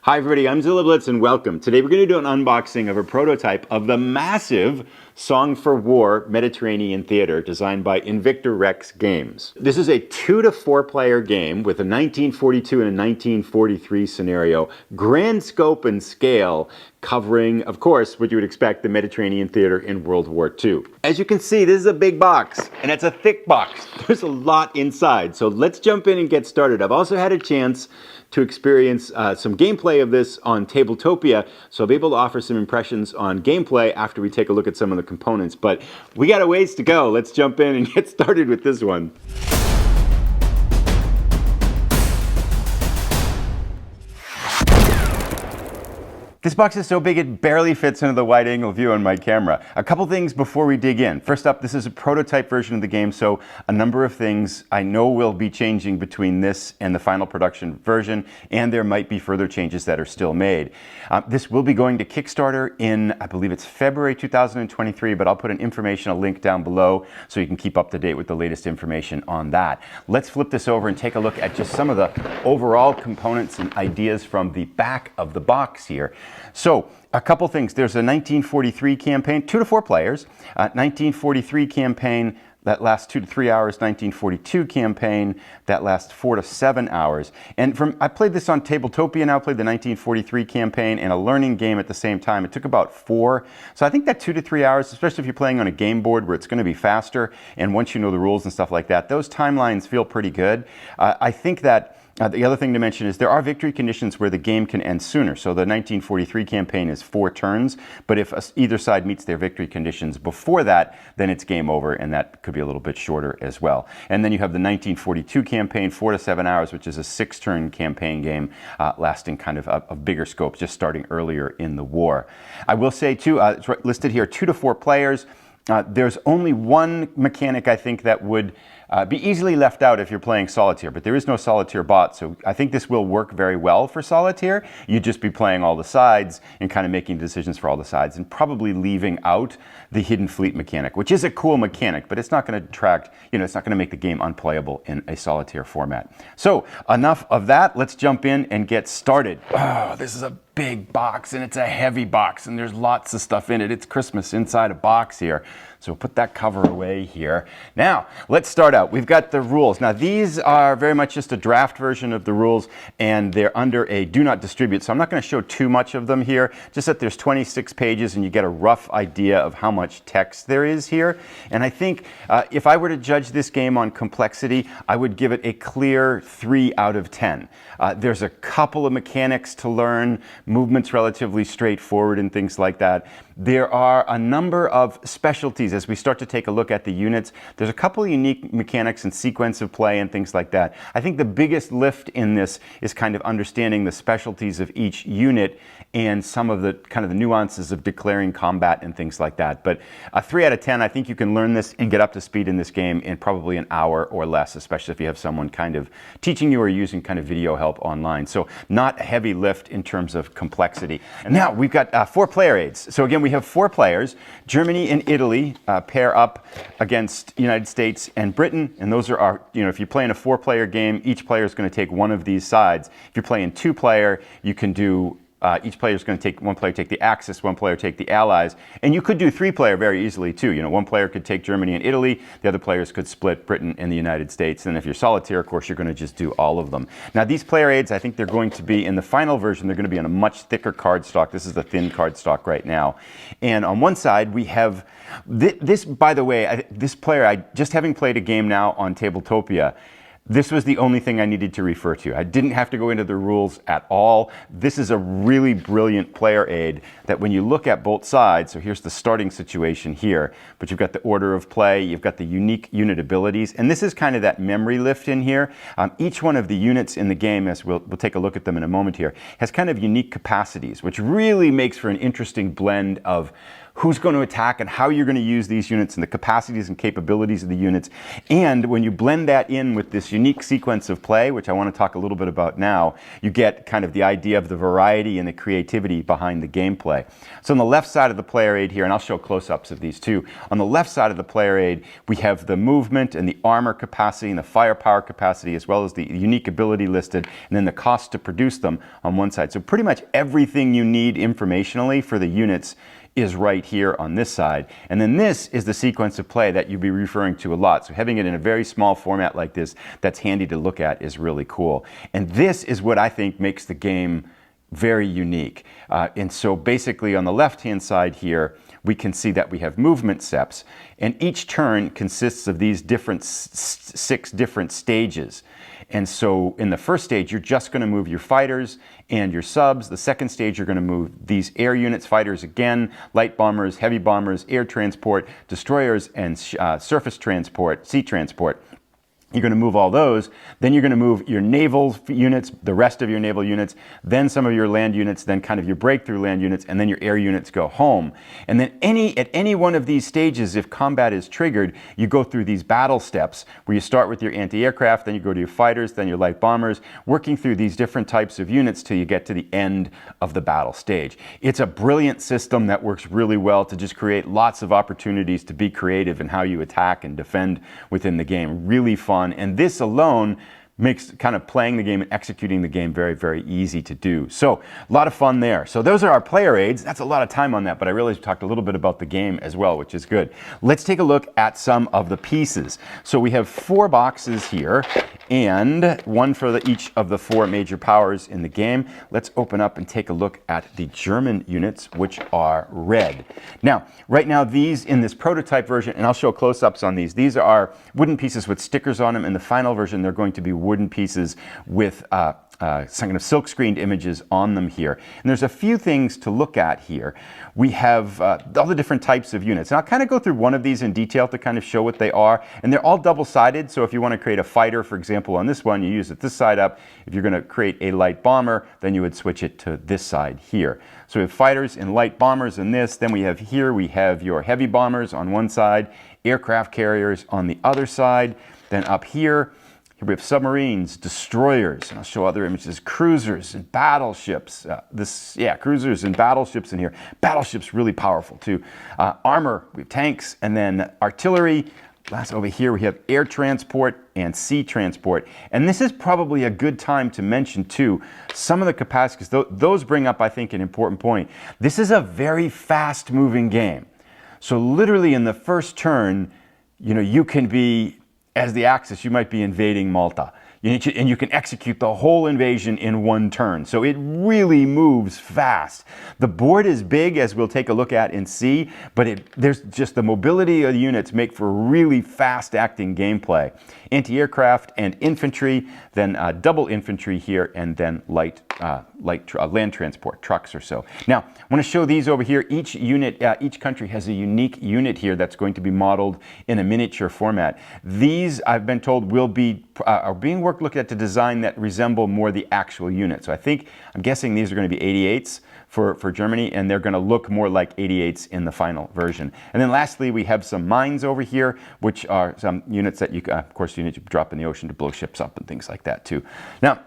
Hi everybody, I'm Zilla Blitz and welcome. Today we're going to do an unboxing of a prototype of the massive Song for War Mediterranean Theater designed by Invicta Rex Games. This is a 2 to 4 player game with a 1942 and a 1943 scenario, grand scope and scale, covering, of course, what you would expect, the Mediterranean theater in World War II. As you can see, this is a big box, and it's a thick box. There's a lot inside, so let's jump in and get started. I've also had a chance to experience some gameplay of this on Tabletopia, so I'll be able to offer some impressions on gameplay after we take a look at some of the components. But we got a ways to go. Let's jump in and get started with this one. This box is so big it barely fits into the wide-angle view on my camera. A couple things before we dig in. First up, this is a prototype version of the game, so a number of things I know will be changing between this and the final production version, and there might be further changes that are still made. This will be going to Kickstarter in, I believe it's February 2023, but I'll put an informational link down below so you can keep up to date with the latest information on that. Let's flip this over and take a look at just some of the overall components and ideas from the back of the box here. So, a couple things. There's a 1943 campaign, 2 to 4 players, 1943 campaign that lasts 2 to 3 hours, 1942 campaign that lasts 4 to 7 hours. And I played this on Tabletopia now, played the 1943 campaign and a learning game at the same time. It took about 4. So I think that 2 to 3 hours, especially if you're playing on a game board where it's going to be faster, and once you know the rules and stuff like that, those timelines feel pretty good. I think that the other thing to mention is there are victory conditions where the game can end sooner. So the 1943 campaign is 4 turns, but if either side meets their victory conditions before that, then it's game over, and that could be a little bit shorter as well. And then you have the 1942 campaign, 4 to 7 hours, which is a 6-turn campaign game lasting kind of a bigger scope, just starting earlier in the war. I will say too, it's listed here, 2 to 4 players. There's only one mechanic I think that would be easily left out if you're playing solitaire, but there is no solitaire bot, so I think this will work very well for solitaire. You'd just be playing all the sides and kind of making decisions for all the sides and probably leaving out the hidden fleet mechanic, which is a cool mechanic, but it's not going to detract, it's not going to make the game unplayable in a solitaire format. So enough of that, let's jump in and get started. Oh, this is a big box, and it's a heavy box, and there's lots of stuff in it. It's Christmas inside a box here. So we'll put that cover away here. Now, let's start out. We've got the rules. Now, these are very much just a draft version of the rules, and they're under a do not distribute. So I'm not going to show too much of them here, just that there's 26 pages, and you get a rough idea of how much text there is here. And I think if I were to judge this game on complexity, I would give it a clear 3 out of 10. There's a couple of mechanics to learn, movements relatively straightforward and things like that. There are a number of specialties as we start to take a look at the units. There's a couple of unique mechanics and sequence of play and things like that. I think the biggest lift in this is kind of understanding the specialties of each unit and some of the kind of the nuances of declaring combat and things like that. But a 3 out of 10, I think you can learn this and get up to speed in this game in probably an hour or less, especially if you have someone kind of teaching you or using kind of video help online. So not a heavy lift in terms of complexity. And now we've got 4 player aids. So again, we have 4 players. Germany and Italy pair up against United States and Britain, and those are our, if you play in a 4-player game, each player is going to take one of these sides. If you're playing 2-player, you can do each player is going to take, one player take the Axis, one player take the Allies, and you could do 3-player very easily too. One player could take Germany and Italy, the other players could split Britain and the United States, and if you're solitaire, of course, you're going to just do all of them. Now, these player aids, I think they're going to be, in the final version, they're going to be on a much thicker cardstock. This is the thin cardstock right now. And on one side, we have this, by the way, this player, just having played a game now on Tabletopia, this was the only thing I needed to refer to. I didn't have to go into the rules at all. This is a really brilliant player aid that when you look at both sides, so here's the starting situation here, but you've got the order of play, you've got the unique unit abilities, and this is kind of that memory lift in here. Each one of the units in the game, as we'll take a look at them in a moment here, has kind of unique capacities, which really makes for an interesting blend of who's going to attack and how you're going to use these units and the capacities and capabilities of the units. And when you blend that in with this unique sequence of play, which I want to talk a little bit about now, you get kind of the idea of the variety and the creativity behind the gameplay. So on the left side of the player aid here, and I'll show close-ups of these too, on the left side of the player aid, we have the movement and the armor capacity and the firepower capacity, as well as the unique ability listed, and then the cost to produce them on one side. So pretty much everything you need informationally for the units is right here on this side. And then this is the sequence of play that you'll be referring to a lot. So having it in a very small format like this that's handy to look at is really cool. And this is what I think makes the game very unique. And so basically on the left-hand side here, we can see that we have movement steps, and each turn consists of these different 6 different stages. And so in the first stage, you're just going to move your fighters and your subs. The second stage, you're going to move these air units, fighters again, light bombers, heavy bombers, air transport, destroyers, and surface transport, sea transport. You're going to move all those. Then you're going to move your naval units, the rest of your naval units, then some of your land units, then kind of your breakthrough land units, and then your air units go home. And then at any one of these stages, if combat is triggered, you go through these battle steps where you start with your anti-aircraft, then you go to your fighters, then your light bombers, working through these different types of units till you get to the end of the battle stage. It's a brilliant system that works really well to just create lots of opportunities to be creative in how you attack and defend within the game. Really fun. And this alone makes kind of playing the game and executing the game very, very easy to do. So a lot of fun there. So those are our player aids. That's a lot of time on that, but I realized we talked a little bit about the game as well, which is good. Let's take a look at some of the pieces. So we have 4 boxes here, and one for each of the 4 major powers in the game. Let's open up and take a look at the German units, which are red. Now, right now, these in this prototype version, and I'll show close-ups on these are wooden pieces with stickers on them. In the final version, they're going to be wooden pieces with some kind of silk screened images on them here. And there's a few things to look at here. We have all the different types of units. And I'll kind of go through one of these in detail to kind of show what they are. And they're all double-sided, so if you want to create a fighter, for example, on this one, you use it this side up. If you're going to create a light bomber, then you would switch it to this side here. So we have fighters and light bombers in this. Then we have your heavy bombers on one side, aircraft carriers on the other side. Then up here we have submarines, destroyers, and I'll show other images, cruisers and battleships. Cruisers and battleships in here. Battleships really powerful too. Armor, we have tanks, and then artillery. Last over here we have air transport and sea transport. And this is probably a good time to mention too some of the capacities. Those bring up, I think, an important point. This is a very fast moving game. So literally in the first turn, you can be, as the Axis, you might be invading Malta. And you can execute the whole invasion in one turn. So it really moves fast. The board is big, as we'll take a look at and see, but there's just the mobility of the units make for really fast-acting gameplay. Anti-aircraft and infantry, then double infantry here, and then land transport, trucks or so. Now, I want to show these over here. Each unit, each country has a unique unit here that's going to be modeled in a miniature format. These, I've been told, are being looked at to design that resemble more the actual unit. So I'm guessing these are going to be 88s for Germany, and they're going to look more like 88s in the final version. And then lastly, we have some mines over here, which are some units that you drop in the ocean to blow ships up and things like that too. Now,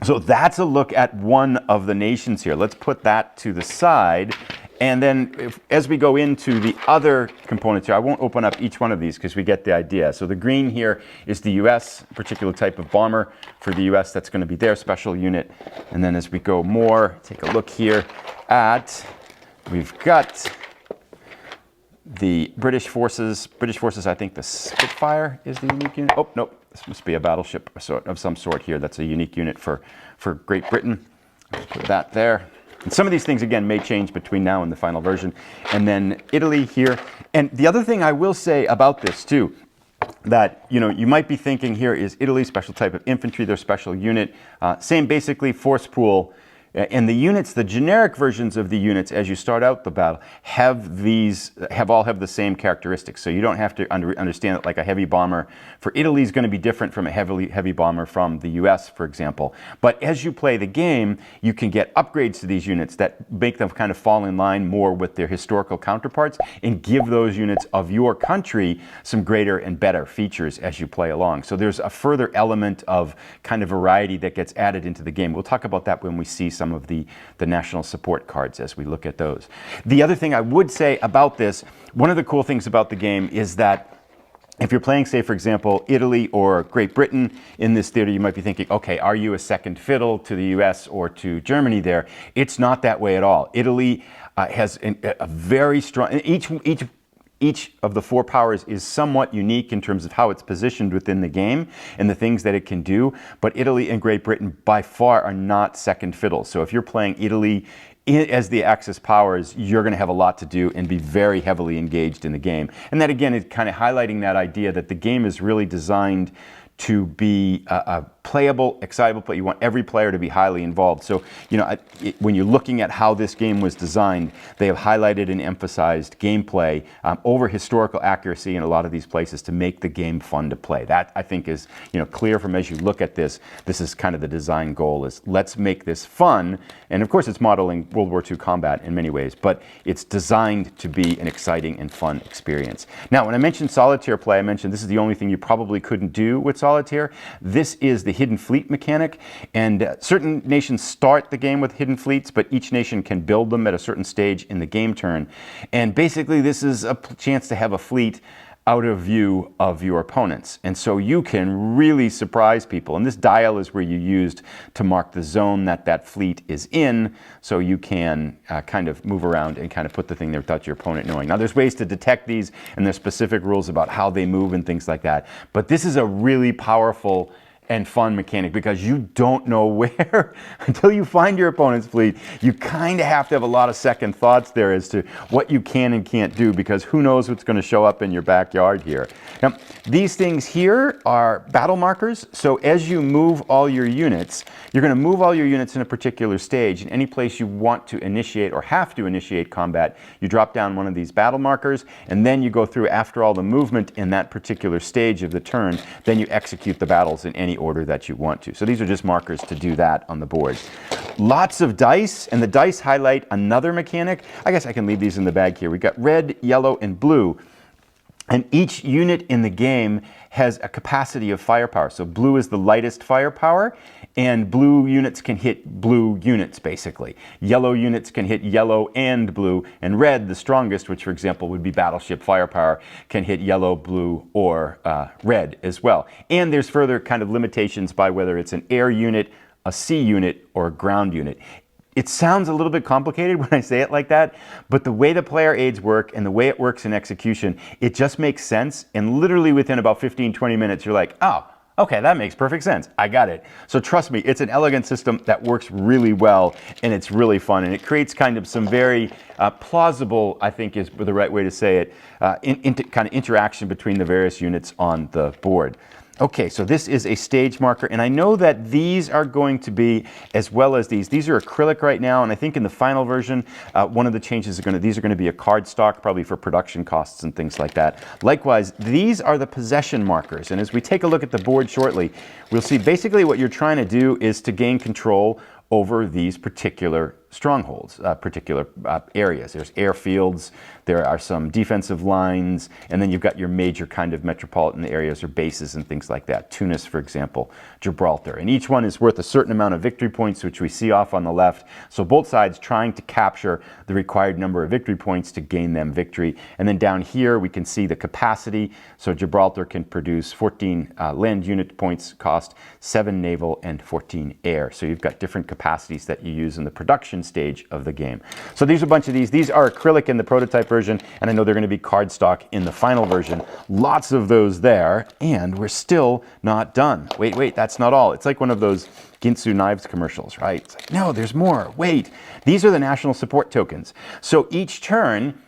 so that's a look at one of the nations here. Let's put that to the side. And then as we go into the other components here, I won't open up each one of these because we get the idea. So the green here is the US, a particular type of bomber for the US. That's going to be their special unit. And then as we go more, take a look here at, we've got the British forces. I think the Spitfire is the unique unit. Oh, nope. This must be a battleship of some sort here. That's a unique unit for Great Britain. Let's put that there. And some of these things, again, may change between now and the final version. And then Italy here. And the other thing I will say about this, too, that you might be thinking here is Italy, special type of infantry, their special unit. Same, basically, force pool. And the units, the generic versions of the units as you start out the battle have all have the same characteristics. So you don't have to understand that like a heavy bomber for Italy is going to be different from a heavy bomber from the US, for example. But as you play the game, you can get upgrades to these units that make them kind of fall in line more with their historical counterparts and give those units of your country some greater and better features as you play along. So there's a further element of kind of variety that gets added into the game. We'll talk about that when we see some of the national support cards as we look at those. The other thing I would say about this, one of the cool things about the game is that if you're playing, say, for example, Italy or Great Britain in this theater, you might be thinking, okay, are you a second fiddle to the US or to Germany there? It's not that way at all. Italy has a very strong, each of the four powers is somewhat unique in terms of how it's positioned within the game and the things that it can do, but Italy and Great Britain by far are not second fiddle. So if you're playing Italy as the Axis powers, you're going to have a lot to do and be very heavily engaged in the game. And that again is kind of highlighting that idea that the game is really designed to be playable, excitable, but you want every player to be highly involved. So, you know, when you're looking at how this game was designed, they have highlighted and emphasized gameplay over historical accuracy in a lot of these places to make the game fun to play. That, I think, is, you know, clear from as you look at this. This is kind of the design goal, is let's make this fun. And of course, it's modeling World War II combat in many ways, but it's designed to be an exciting and fun experience. Now, when I mentioned solitaire play, I mentioned this is the only thing you probably couldn't do with solitaire. This is the hidden fleet mechanic, and certain nations start the game with hidden fleets, but each nation can build them at a certain stage in the game turn. And basically this is a chance to have a fleet out of view of your opponents. And so you can really surprise people. And this dial is where you used to mark the zone that that fleet is in, so you can kind of move around and kind of put the thing there without your opponent knowing. Now there's ways to detect these, and there's specific rules about how they move and things like that. But this is a really powerful and fun mechanic because you don't know where until you find your opponent's fleet. You kind of have to have a lot of second thoughts there as to what you can and can't do, because who knows what's going to show up in your backyard here. Now, these things here are battle markers. So as you move all your units, you're going to move all your units in a particular stage. In any place you want to initiate or have to initiate combat, you drop down one of these battle markers, and then you go through, after all the movement in that particular stage of the turn, then you execute the battles in any order that you want to. So these are just markers to do that on the board. Lots of dice, and the dice highlight another mechanic. I guess I can leave these in the bag here. We've got red, yellow, and blue. And each unit in the game has a capacity of firepower. So blue is the lightest firepower, and blue units can hit blue units, basically. Yellow units can hit yellow and blue, and red, the strongest, which for example would be battleship firepower, can hit yellow, blue, or red as well. And there's further kind of limitations by whether it's an air unit, a sea unit, or a ground unit. It sounds a little bit complicated when I say it like that, but the way the player aids work and the way it works in execution, it just makes sense. And literally within about 15-20 minutes, you're like, oh, okay, that makes perfect sense. I got it. So trust me, it's an elegant system that works really well, and it's really fun. And it creates kind of some very plausible, I think is the right way to say it, kind of interaction between the various units on the board. Okay, so this is a stage marker, and I know that these are going to be, as well as these are acrylic right now, and I think in the final version, one of the changes these are going to be a card stock, probably for production costs and things like that. Likewise, these are the possession markers, and as we take a look at the board shortly, we'll see basically what you're trying to do is to gain control over these particular strongholds, particular areas. There's airfields, there are some defensive lines, and then you've got your major kind of metropolitan areas or bases and things like that. Tunis, for example, Gibraltar. And each one is worth a certain amount of victory points, which we see off on the left. So both sides trying to capture the required number of victory points to gain them victory. And then down here we can see the capacity. So Gibraltar can produce 14 land unit points cost, 7 naval, and 14 air. So you've got different capacities that you use in the production stage of the game. So these are a bunch of these. These are acrylic in the prototype version, and I know they're going to be cardstock in the final version. Lots of those there, and we're still not done. Wait, that's not all. It's like one of those Ginsu Knives commercials, right? It's like, no, there's more. Wait. These are the national support tokens. So each turn,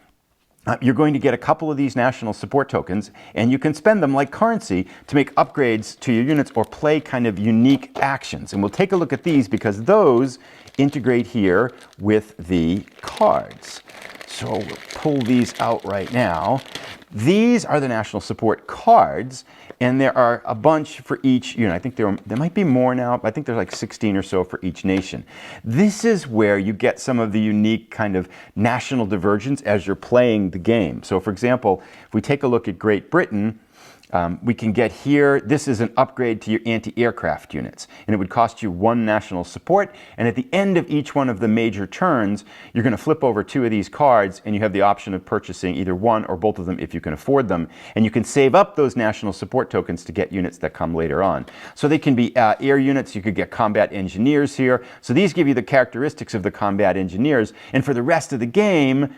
you're going to get a couple of these national support tokens, and you can spend them like currency to make upgrades to your units or play kind of unique actions. And we'll take a look at these because those integrate here with the cards. So we'll pull these out right now. These are the national support cards, and there are a bunch for each unit. I think there might be more now. I think there's like 16 or so for each nation. This is where you get some of the unique kind of national divergence as you're playing the game. So for example, if we take a look at Great Britain, we can get here, this is an upgrade to your anti-aircraft units, and it would cost you 1 national support, and at the end of each one of the major turns, you're going to flip over 2 of these cards, and you have the option of purchasing either one or both of them if you can afford them, and you can save up those national support tokens to get units that come later on. So they can be air units, you could get combat engineers here, so these give you the characteristics of the combat engineers, and for the rest of the game,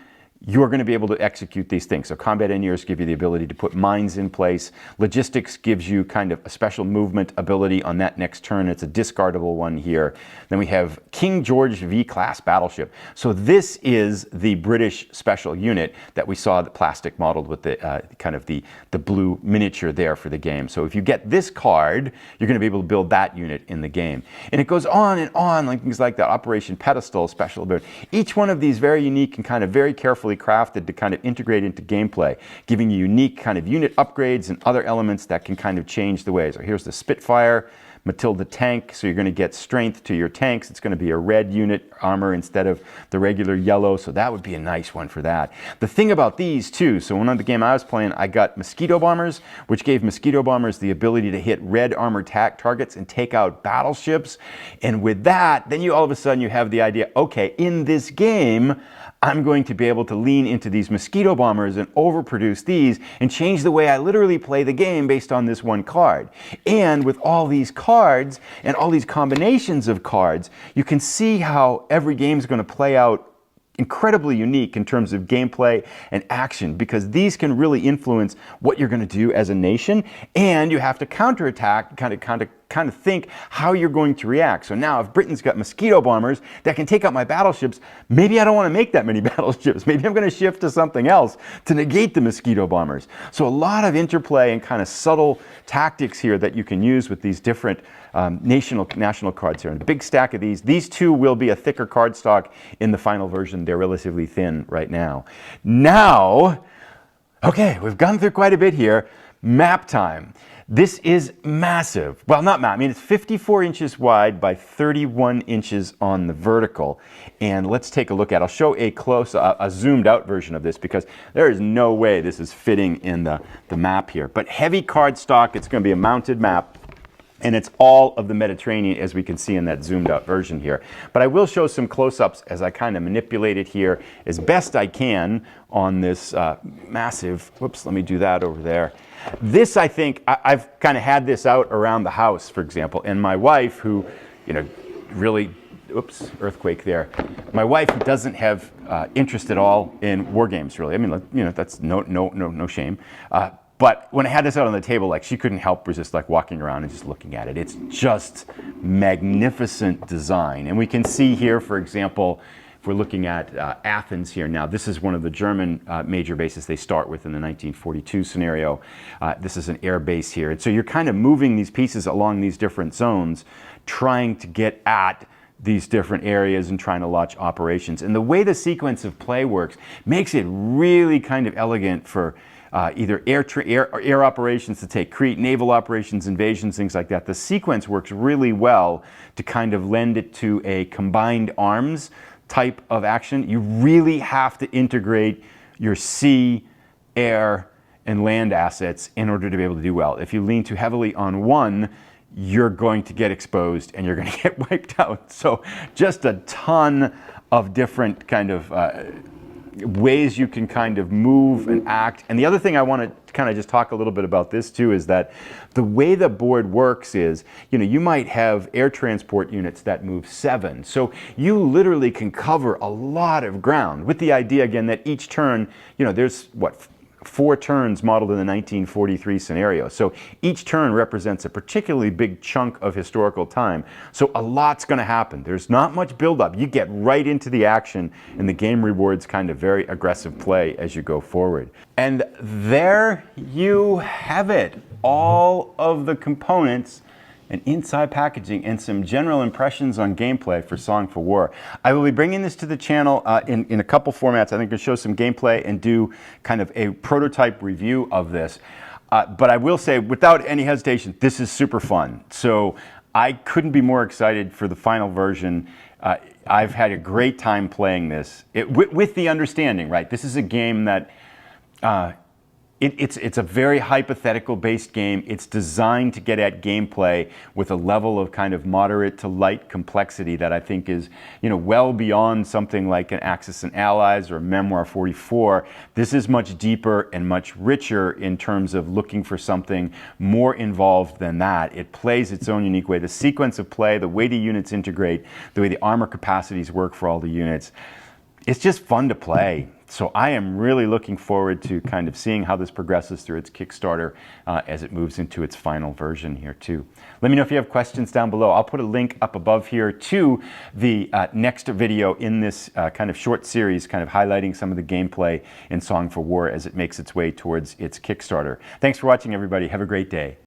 you're going to be able to execute these things. So combat engineers give you the ability to put mines in place. Logistics gives you kind of a special movement ability on that next turn. It's a discardable one here. Then we have King George V-class battleship. So this is the British special unit that we saw the plastic modeled with the kind of the blue miniature there for the game. So if you get this card, you're going to be able to build that unit in the game. And it goes on and on, like things like that. Operation Pedestal, special ability. Each one of these very unique and kind of very carefully crafted to kind of integrate into gameplay, giving you unique kind of unit upgrades and other elements that can kind of change the way. So here's the Spitfire, Matilda tank, so you're going to get strength to your tanks. It's going to be a red unit armor instead of the regular yellow, so that would be a nice one for that. The thing about these too, so one of the game I was playing, I got mosquito bombers, which gave mosquito bombers the ability to hit red armor targets and take out battleships. And with that, then you all of a sudden you have the idea, okay, in this game, I'm going to be able to lean into these mosquito bombers and overproduce these and change the way I literally play the game based on this one card. And with all these cards and all these combinations of cards, you can see how every game is going to play out incredibly unique in terms of gameplay and action, because these can really influence what you're going to do as a nation, and you have to counterattack, kind of think how you're going to react. So now if Britain's got mosquito bombers that can take out my battleships, maybe I don't want to make that many battleships. Maybe I'm going to shift to something else to negate the mosquito bombers. So a lot of interplay and kind of subtle tactics here that you can use with these different national cards here. And a big stack of these. These two will be a thicker card stock in the final version. They're relatively thin right now. Now, okay, we've gone through quite a bit here. Map time. This is massive. Well, not map. I mean, it's 54 inches wide by 31 inches on the vertical. And let's take a look at it. I'll show a zoomed out version of this because there is no way this is fitting in the map here. But heavy card stock, it's going to be a mounted map. And it's all of the Mediterranean, as we can see in that zoomed out version here. But I will show some close-ups as I kind of manipulate it here as best I can on this massive, whoops, let me do that over there. This, I think, I've kind of had this out around the house, for example, and my wife, who, you know, really, oops, earthquake there. My wife, who doesn't have interest at all in war games, really. I mean, you know, that's no shame. But when I had this out on the table, like, she couldn't help resist like walking around and just looking at it. It's just magnificent design. And we can see here, for example, if we're looking at Athens here now, this is one of the German major bases they start with in the 1942 scenario. This is an air base here. And so you're kind of moving these pieces along these different zones, trying to get at these different areas and trying to launch operations. And the way the sequence of play works makes it really kind of elegant for either air operations to take Crete, naval operations, invasions, things like that. The sequence works really well to kind of lend it to a combined arms type of action. You really have to integrate your sea, air, and land assets in order to be able to do well. If you lean too heavily on one, you're going to get exposed and you're going to get wiped out. So just a ton of different kind of ways you can kind of move and act. And the other thing I want to kind of just talk a little bit about this too is that the way the board works is, you know, you might have air transport units that move 7. So you literally can cover a lot of ground with the idea, again, that each turn, you know, there's what, 4 turns modeled in the 1943 scenario. So each turn represents a particularly big chunk of historical time. So a lot's going to happen. There's not much buildup. You get right into the action, and the game rewards kind of very aggressive play as you go forward. And there you have it. All of the components and inside packaging and some general impressions on gameplay for Song for War. I will be bringing this to the channel in a couple formats. I think I'll show some gameplay and do kind of a prototype review of this. But I will say, without any hesitation, this is super fun. So I couldn't be more excited for the final version. I've had a great time playing this with the understanding, right? This is a game that it's a very hypothetical based game. It's designed to get at gameplay with a level of kind of moderate to light complexity that I think is, you know, well beyond something like an Axis and Allies or a Memoir 44. This is much deeper and much richer in terms of looking for something more involved than that. It plays its own unique way. The sequence of play, the way the units integrate, the way the armor capacities work for all the units, it's just fun to play. So I am really looking forward to kind of seeing how this progresses through its Kickstarter as it moves into its final version here too. Let me know if you have questions down below. I'll put a link up above here to the next video in this kind of short series, kind of highlighting some of the gameplay in Song for War as it makes its way towards its Kickstarter. Thanks for watching, everybody. Have a great day.